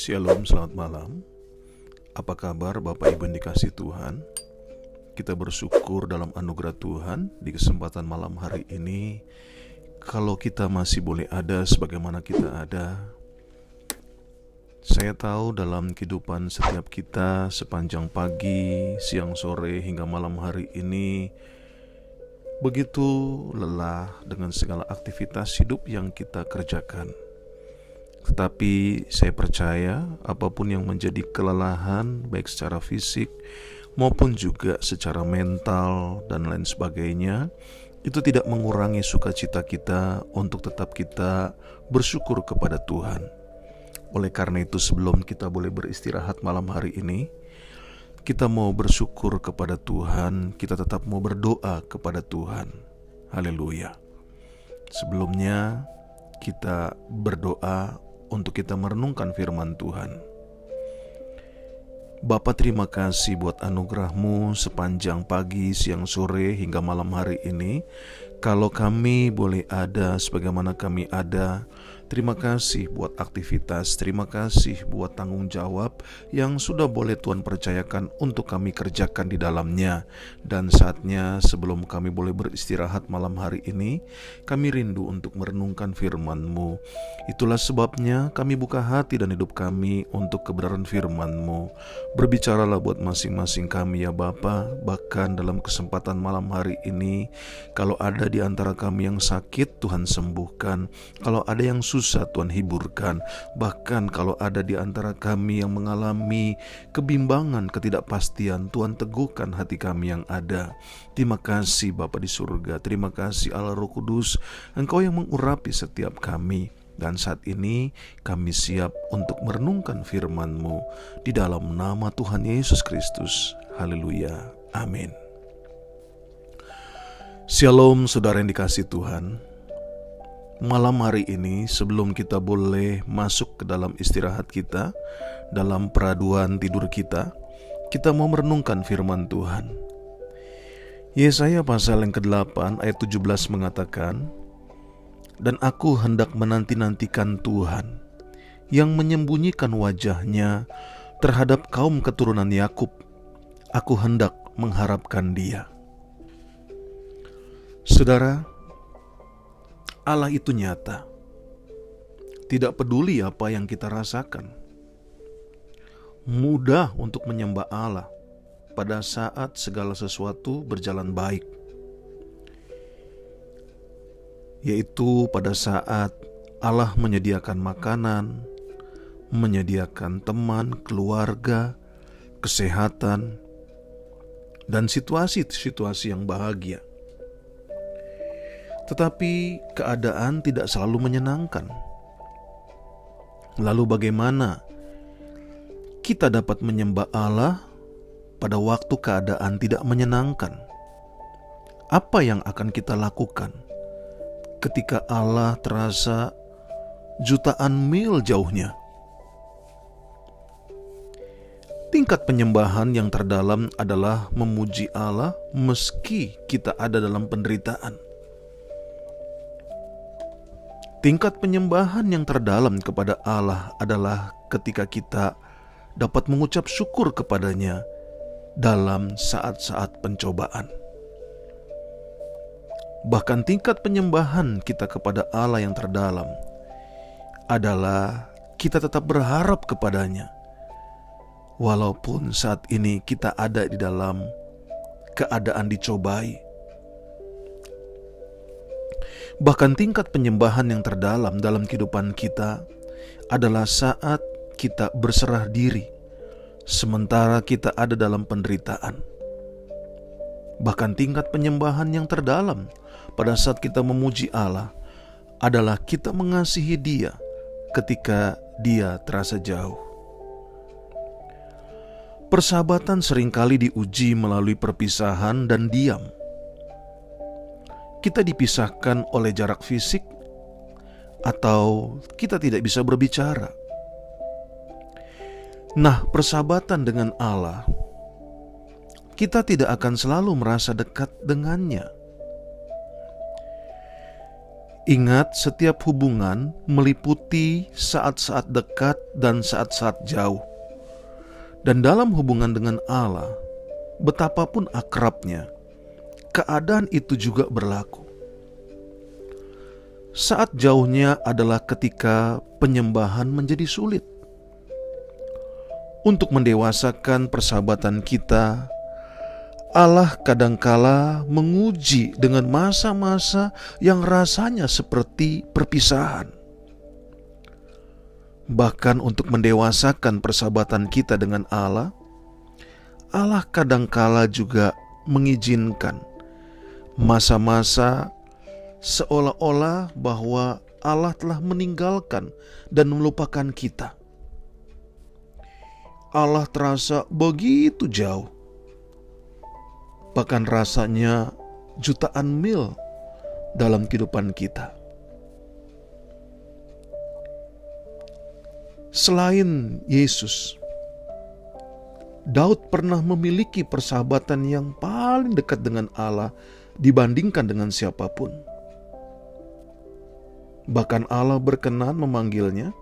Shalom, selamat malam. Apa kabar Bapak Ibu yang dikasihi Tuhan? Kita bersyukur dalam anugerah Tuhan di kesempatan malam hari ini. Kalau kita masih boleh ada sebagaimana kita ada. Saya tahu dalam kehidupan setiap kita sepanjang pagi, siang, sore, hingga malam hari ini begitu lelah dengan segala aktivitas hidup yang kita kerjakan. Tetapi saya percaya apapun yang menjadi kelelahan baik secara fisik maupun juga secara mental dan lain sebagainya, itu tidak mengurangi sukacita kita untuk tetap kita bersyukur kepada Tuhan. Oleh karena itu, sebelum kita boleh beristirahat malam hari ini, kita mau bersyukur kepada Tuhan, kita tetap mau berdoa kepada Tuhan. Haleluya. Sebelumnya kita berdoa untuk kita merenungkan firman Tuhan. Bapa, terima kasih buat anugerah-Mu sepanjang pagi, siang, sore, hingga malam hari ini. Kalau kami boleh ada sebagaimana kami ada, terima kasih buat aktivitas, terima kasih buat tanggung jawab yang sudah boleh Tuhan percayakan untuk kami kerjakan di dalamnya. Dan saatnya sebelum kami boleh beristirahat malam hari ini, kami rindu untuk merenungkan firman-Mu. Itulah sebabnya kami buka hati dan hidup kami untuk kebenaran firman-Mu. Berbicaralah buat masing-masing kami ya Bapa. Bahkan dalam kesempatan malam hari ini, kalau ada di antara kami yang sakit, Tuhan sembuhkan. Kalau ada yang susah, Tuhan hiburkan. Bahkan kalau ada di antara kami yang mengalami kebimbangan, ketidakpastian, Tuhan teguhkan hati kami yang ada. Terima kasih Bapa di surga. Terima kasih Allah Roh Kudus, Engkau yang mengurapi setiap kami. Dan saat ini kami siap untuk merenungkan firman-Mu di dalam nama Tuhan Yesus Kristus. Haleluya. Amin. Shalom saudara yang dikasihi Tuhan. Malam hari ini sebelum kita boleh masuk ke dalam istirahat kita, dalam peraduan tidur kita mau merenungkan firman Tuhan. Yesaya pasal yang ke-8 ayat 17 mengatakan, "Dan aku hendak menanti-nantikan Tuhan yang menyembunyikan wajahnya terhadap kaum keturunan Yakub. Aku hendak mengharapkan Dia." Saudara, Allah itu nyata. Tidak peduli apa yang kita rasakan. Mudah untuk menyembah Allah pada saat segala sesuatu berjalan baik. Yaitu pada saat Allah menyediakan makanan, menyediakan teman, keluarga, kesehatan, dan situasi-situasi yang bahagia. Tetapi keadaan tidak selalu menyenangkan. Lalu bagaimana kita dapat menyembah Allah pada waktu keadaan tidak menyenangkan? Apa yang akan kita lakukan ketika Allah terasa jutaan mil jauhnya? Tingkat penyembahan yang terdalam adalah memuji Allah meski kita ada dalam penderitaan. Tingkat penyembahan yang terdalam kepada Allah adalah ketika kita dapat mengucap syukur kepadanya dalam saat-saat pencobaan. Bahkan tingkat penyembahan kita kepada Allah yang terdalam adalah kita tetap berharap kepadanya, walaupun saat ini kita ada di dalam keadaan dicobai. Bahkan tingkat penyembahan yang terdalam dalam kehidupan kita adalah saat kita berserah diri sementara kita ada dalam penderitaan. Bahkan tingkat penyembahan yang terdalam pada saat kita memuji Allah adalah kita mengasihi Dia ketika Dia terasa jauh. Persahabatan seringkali diuji melalui perpisahan dan diam. Kita dipisahkan oleh jarak fisik atau kita tidak bisa berbicara. Nah, persahabatan dengan Allah, kita tidak akan selalu merasa dekat dengannya. Ingat, setiap hubungan meliputi saat-saat dekat dan saat-saat jauh. Dan dalam hubungan dengan Allah, betapapun akrabnya, keadaan itu juga berlaku. Saat jauhnya adalah ketika penyembahan menjadi sulit. Untuk mendewasakan persahabatan kita, Allah kadangkala menguji dengan masa-masa yang rasanya seperti perpisahan. Bahkan untuk mendewasakan persahabatan kita dengan Allah, Allah kadangkala juga mengizinkan masa-masa seolah-olah bahwa Allah telah meninggalkan dan melupakan kita. Allah terasa begitu jauh. Bahkan rasanya jutaan mil dalam kehidupan kita. Selain Yesus, Daud pernah memiliki persahabatan yang paling dekat dengan Allah dibandingkan dengan siapapun. Bahkan Allah berkenan memanggilnya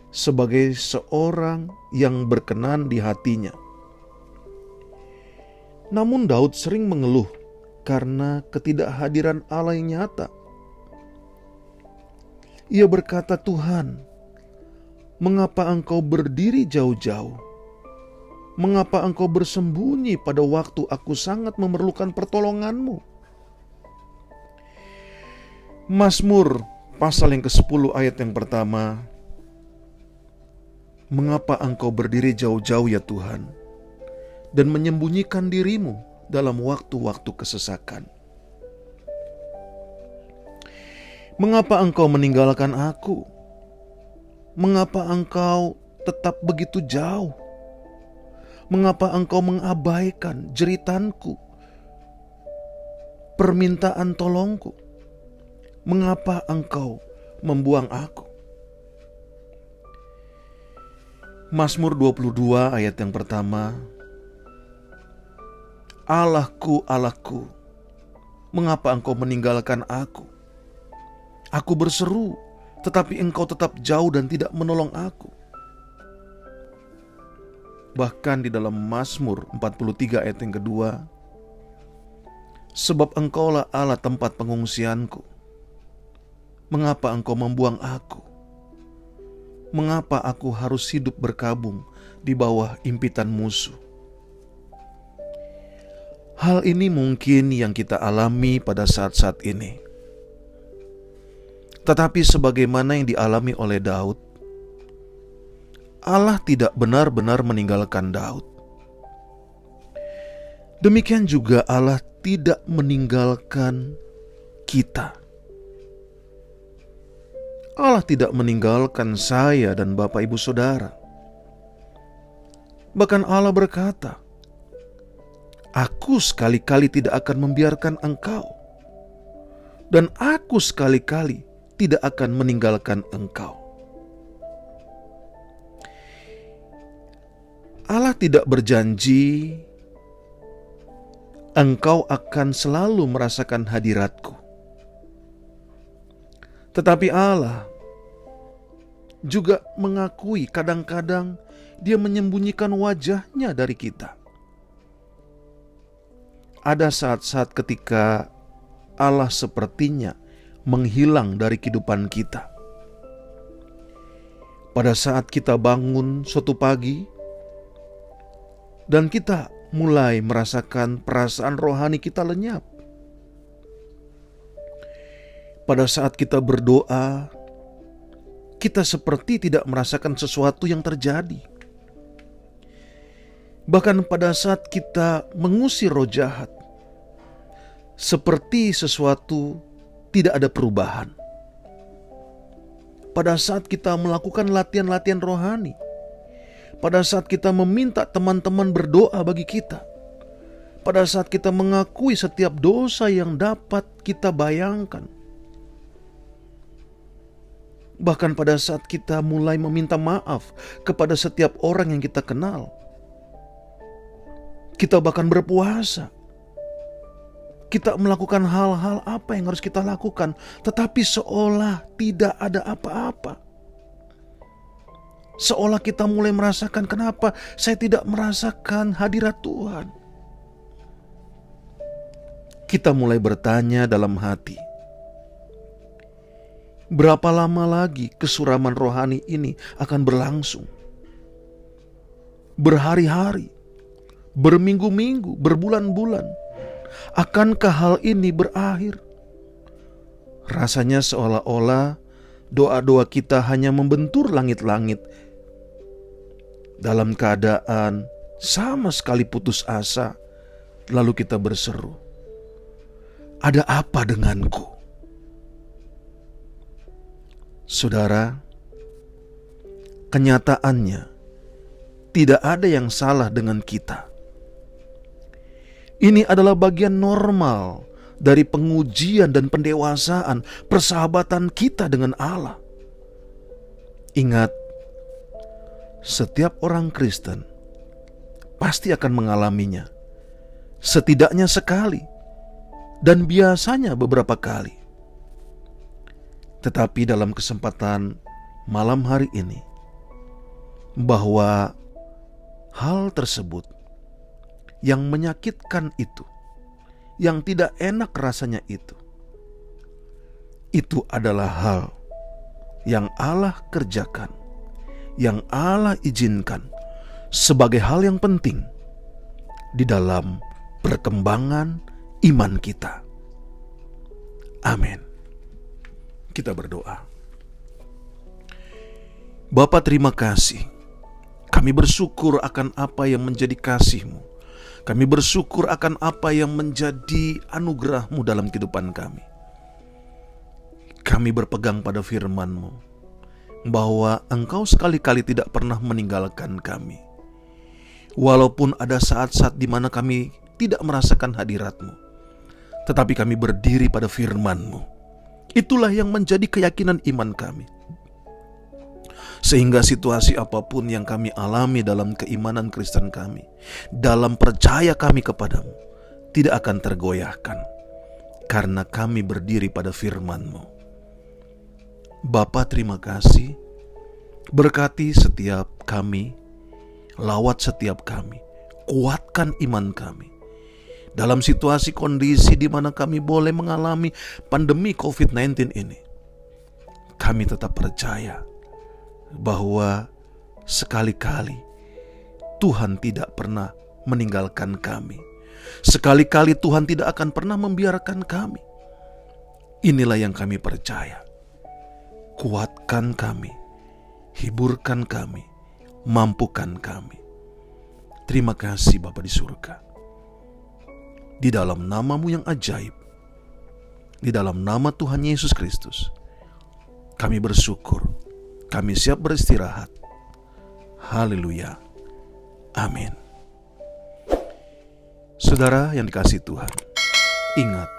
sebagai seorang yang berkenan di hatinya. Namun Daud sering mengeluh karena ketidakhadiran Allah yang nyata. Ia berkata, "Tuhan, mengapa Engkau berdiri jauh-jauh? Mengapa Engkau bersembunyi pada waktu aku sangat memerlukan pertolongan-Mu?" Mazmur pasal yang ke-10 ayat yang pertama. "Mengapa Engkau berdiri jauh-jauh ya Tuhan, dan menyembunyikan dirimu dalam waktu-waktu kesesakan? Mengapa Engkau meninggalkan aku? Mengapa Engkau tetap begitu jauh? Mengapa Engkau mengabaikan jeritanku, permintaan tolongku? Mengapa Engkau membuang aku?" Mazmur 22 ayat yang pertama. "Allahku, Allahku, mengapa Engkau meninggalkan aku? Aku berseru, tetapi Engkau tetap jauh dan tidak menolong aku." Bahkan di dalam Mazmur 43 ayat yang kedua, "Sebab Engkaulah Allah tempat pengungsianku. Mengapa Engkau membuang aku? Mengapa aku harus hidup berkabung di bawah impitan musuh?" Hal ini mungkin yang kita alami pada saat-saat ini. Tetapi sebagaimana yang dialami oleh Daud, Allah tidak benar-benar meninggalkan Daud. Demikian juga Allah tidak meninggalkan kita. Allah tidak meninggalkan saya dan Bapak Ibu Saudara. Bahkan Allah berkata, "Aku sekali-kali tidak akan membiarkan engkau, dan aku sekali-kali tidak akan meninggalkan engkau." Allah tidak berjanji engkau akan selalu merasakan hadiratku. Tetapi Allah juga mengakui kadang-kadang Dia menyembunyikan wajahnya dari kita. Ada saat-saat ketika Allah sepertinya menghilang dari kehidupan kita. Pada saat kita bangun suatu pagi dan kita mulai merasakan perasaan rohani kita lenyap. Pada saat kita berdoa, kita seperti tidak merasakan sesuatu yang terjadi. Bahkan pada saat kita mengusir roh jahat, seperti sesuatu tidak ada perubahan. Pada saat kita melakukan latihan-latihan rohani, pada saat kita meminta teman-teman berdoa bagi kita, pada saat kita mengakui setiap dosa yang dapat kita bayangkan, bahkan pada saat kita mulai meminta maaf kepada setiap orang yang kita kenal, kita bahkan berpuasa, kita melakukan hal-hal apa yang harus kita lakukan, tetapi seolah tidak ada apa-apa. Seolah kita mulai merasakan, kenapa saya tidak merasakan hadirat Tuhan? Kita mulai bertanya dalam hati, berapa lama lagi kesuraman rohani ini akan berlangsung? Berhari-hari, berminggu-minggu, berbulan-bulan. Akankah hal ini berakhir? Rasanya seolah-olah doa-doa kita hanya membentur langit-langit dalam keadaan sama sekali putus asa. Lalu kita berseru, ada apa denganku? Saudara, kenyataannya tidak ada yang salah dengan kita. Ini adalah bagian normal dari pengujian dan pendewasaan persahabatan kita dengan Allah. Ingat, setiap orang Kristen pasti akan mengalaminya, setidaknya sekali, dan biasanya beberapa kali. Tetapi dalam kesempatan malam hari ini, bahwa hal tersebut yang menyakitkan itu, yang tidak enak rasanya itu adalah hal yang Allah kerjakan, yang Allah izinkan sebagai hal yang penting di dalam perkembangan iman kita. Amin. Kita berdoa. Bapa, terima kasih. Kami bersyukur akan apa yang menjadi kasih-Mu. Kami bersyukur akan apa yang menjadi anugerah-Mu dalam kehidupan kami. Kami berpegang pada firman-Mu, bahwa Engkau sekali-kali tidak pernah meninggalkan kami. Walaupun ada saat-saat di mana kami tidak merasakan hadirat-Mu, tetapi kami berdiri pada firman-Mu. Itulah yang menjadi keyakinan iman kami. Sehingga situasi apapun yang kami alami dalam keimanan Kristen kami, dalam percaya kami kepadamu, tidak akan tergoyahkan, karena kami berdiri pada firman-Mu. Bapa, terima kasih. Berkati setiap kami, lawat setiap kami, kuatkan iman kami. Dalam situasi kondisi di mana kami boleh mengalami pandemi COVID-19 ini, kami tetap percaya bahwa sekali-kali Tuhan tidak pernah meninggalkan kami. Sekali-kali Tuhan tidak akan pernah membiarkan kami. Inilah yang kami percaya. Kuatkan kami, hiburkan kami, mampukan kami. Terima kasih Bapa di surga. Di dalam nama-Mu yang ajaib, di dalam nama Tuhan Yesus Kristus, kami bersyukur. Kami siap beristirahat. Haleluya. Amin. Saudara yang dikasihi Tuhan, ingat,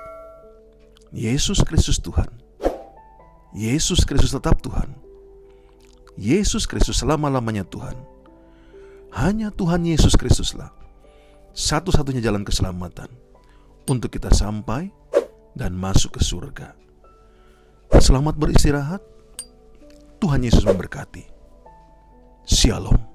Yesus Kristus Tuhan. Yesus Kristus tetap Tuhan. Yesus Kristus selama-lamanya Tuhan. Hanya Tuhan Yesus Kristuslah satu-satunya jalan keselamatan untuk kita sampai dan masuk ke surga. Selamat beristirahat. Tuhan Yesus memberkati. Shalom.